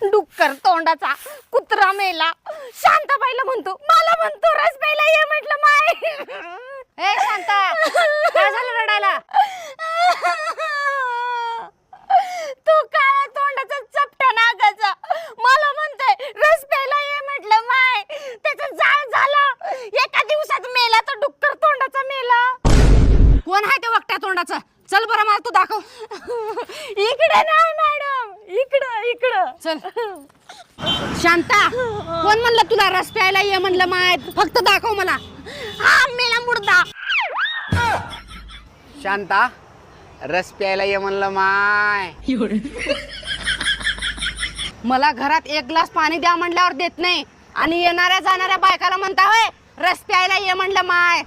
डुक्कर तोंडाचा कुत्रा मेला. शांताबाईला म्हणतो, मला म्हणतो रस प्यायला ये म्हटलं माय. ए शांता, काय झालं रडायला? तू काळ्या तोंडाचा चपटा नागाचा मला म्हणतोय रस प्यायला ये म्हटलं माय. त्याचं जाळ झालं, एका दिवसात मेला तो डुक्कर तोंडाचा मेला. कोण आहे ते वकट्या तोंडाचं? चल बरं मला तू दाखव. इकडे नाही मॅडम, इकडं चल. शांता, कोण म्हणलं तुला रस प्यायला ये म्हणलं माय? फक्त दाखव मला. हा मेला मुर्दा. शांता, रस प्यायला ये म्हणलं माय. मला घरात एक ग्लास पाणी द्या म्हणल्यावर देत नाही आणि येणाऱ्या जाणाऱ्या बायकाला म्हणता होय रस प्यायला ये म्हणलं माय.